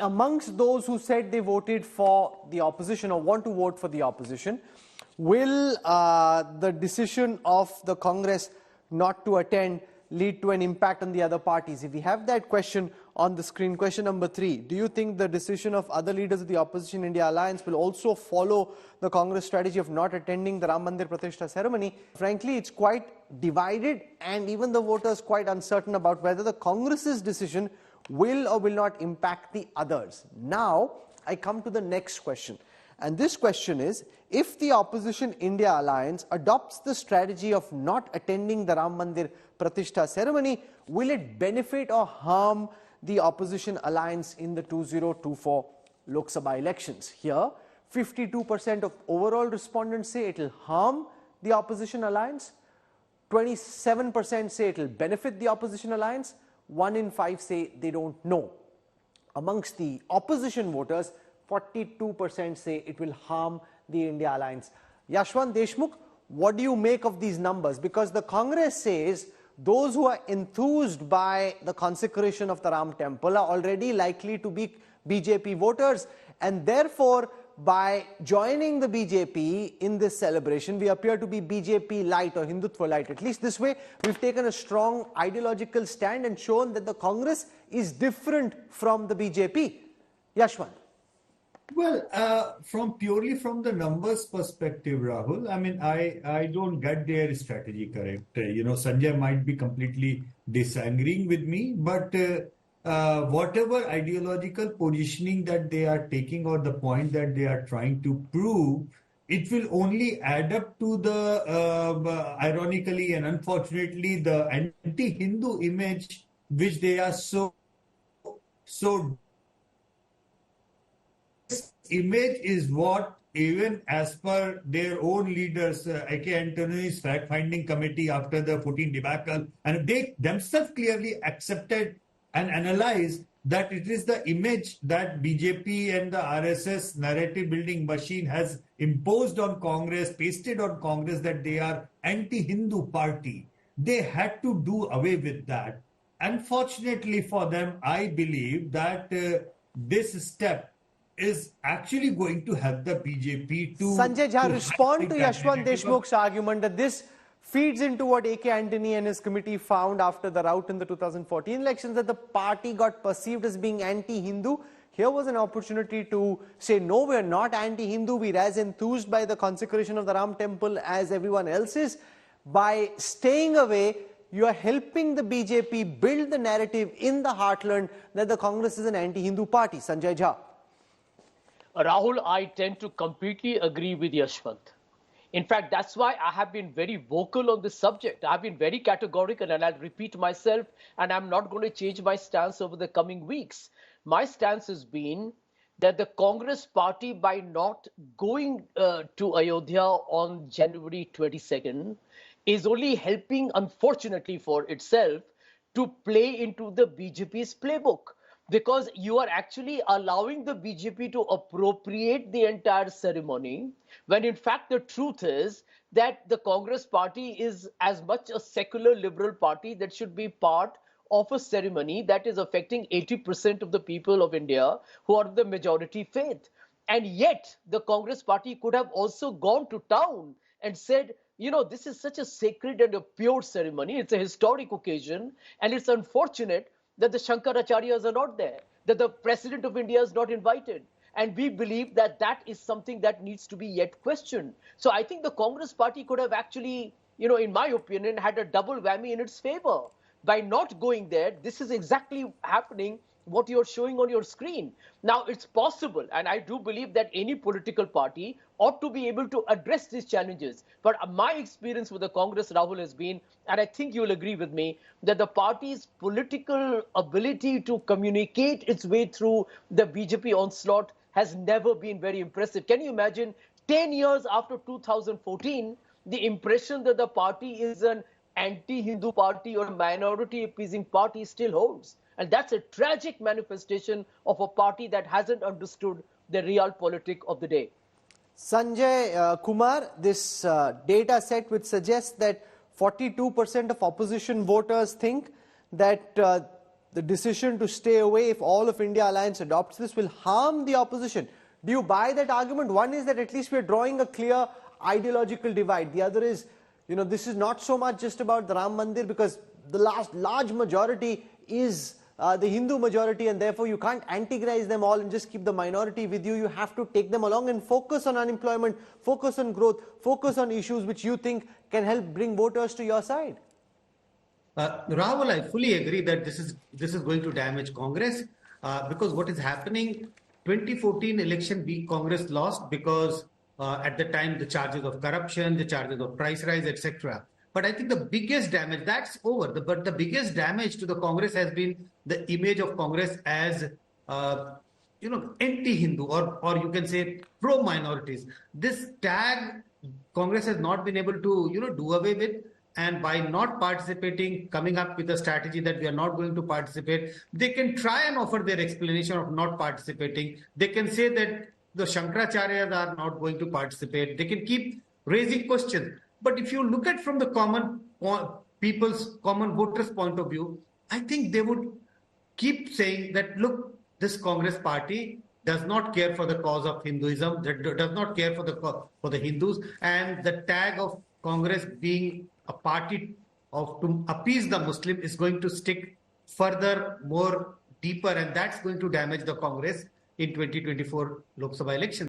amongst those who said they voted for the opposition or want to vote for the opposition, will the decision of the Congress not to attend lead to an impact on the other parties? If we have that question on the screen, question number 3, do you think the decision of other leaders of the opposition India alliance will also follow the Congress strategy of not attending the Ram Mandir Pratishtha ceremony? Frankly, it's quite divided, and even the voters quite uncertain about whether the Congress's decision will or will not impact the others. Now, I come to the next question. And this question is, if the opposition India alliance adopts the strategy of not attending the Ram Mandir Pratishtha ceremony, will it benefit or harm the opposition alliance in the 2024 Lok Sabha elections? Here, 52% of overall respondents say it will harm the opposition alliance, 27% say it will benefit the opposition alliance, 1 in 5 say they don't know. Amongst the opposition voters, 42% say it will harm the India alliance. Yashwant, Deshmukh, what do you make of these numbers? Because the Congress says those who are enthused by the consecration of the Ram temple are already likely to be BJP voters, and therefore by joining the BJP in this celebration, we appear to be BJP light or Hindutva light. At least this way, we've taken a strong ideological stand and shown that the Congress is different from the BJP. Yashwant. Well, purely from the numbers perspective, Rahul, I mean, I don't get their strategy correct. Sanjay might be completely disagreeing with me, but whatever ideological positioning that they are taking or the point that they are trying to prove, it will only add up to the, ironically and unfortunately, the anti-Hindu image which they are so image is what, even as per their own leaders, A.K. Antony's fact-finding committee after the 14 debacle, and they themselves clearly accepted and analyzed that it is the image that BJP and the RSS narrative-building machine has imposed on Congress, pasted on Congress, that they are anti-Hindu party. They had to do away with that. Unfortunately for them, I believe that this step is actually going to help the BJP to... Sanjay Jha, respond to Yashwant Deshmukh's argument that this feeds into what A.K. Antony and his committee found after the rout in the 2014 elections, that the party got perceived as being anti-Hindu. Here was an opportunity to say, no, we're not anti-Hindu, we're as enthused by the consecration of the Ram temple as everyone else is. By staying away, you are helping the BJP build the narrative in the heartland that the Congress is an anti-Hindu party. Sanjay Jha. Rahul, I tend to completely agree with Yashwant. In fact, that's why I have been very vocal on this subject. I've been very categorical, and I'll repeat myself, and I'm not going to change my stance over the coming weeks. My stance has been that the Congress party, by not going to Ayodhya on January 22nd, is only helping, unfortunately for itself, to play into the BJP's playbook. Because you are actually allowing the BJP to appropriate the entire ceremony, when in fact the truth is that the Congress party is as much a secular liberal party that should be part of a ceremony that is affecting 80% of the people of India who are the majority faith. And yet the Congress party could have also gone to town and said, this is such a sacred and a pure ceremony. It's a historic occasion, and it's unfortunate that the Shankaracharyas are not there, that the President of India is not invited. And we believe that that is something that needs to be yet questioned. So I think the Congress party could have actually, in my opinion, had a double whammy in its favor. By not going there, this is exactly happening what you're showing on your screen. Now, it's possible, and I do believe that any political party ought to be able to address these challenges. But my experience with the Congress, Rahul, has been, and I think you'll agree with me, that the party's political ability to communicate its way through the BJP onslaught has never been very impressive. Can you imagine 10 years after 2014, the impression that the party is an anti-Hindu party or a minority-appeasing party still holds? And that's a tragic manifestation of a party that hasn't understood the real politic of the day. Sanjay Kumar, this data set which suggests that 42% of opposition voters think that the decision to stay away, if all of India alliance adopts this, will harm the opposition. Do you buy that argument? One is that at least we're drawing a clear ideological divide. The other is, this is not so much just about the Ram Mandir, because the large majority is the Hindu majority, and therefore you can't antagonize them all and just keep the minority with you. You have to take them along and focus on unemployment, focus on growth, focus on issues which you think can help bring voters to your side. Rahul, I fully agree that this is going to damage Congress because what is happening, 2014 election week, Congress lost because at the time the charges of corruption, the charges of price rise, etc. But I think the biggest damage, that's over. But the biggest damage to the Congress has been the image of Congress as, anti-Hindu or you can say pro-minorities. This tag, Congress has not been able to, do away with. And by not participating, coming up with a strategy that we are not going to participate, they can try and offer their explanation of not participating. They can say that the Shankaracharyas are not going to participate. They can keep raising questions. But if you look at from the common voters' point of view, I think they would keep saying that, look, this Congress party does not care for the cause of Hinduism, does not care for the Hindus, and the tag of Congress being a party to appease the Muslim is going to stick further, more deeper, and that's going to damage the Congress in 2024 Lok Sabha election.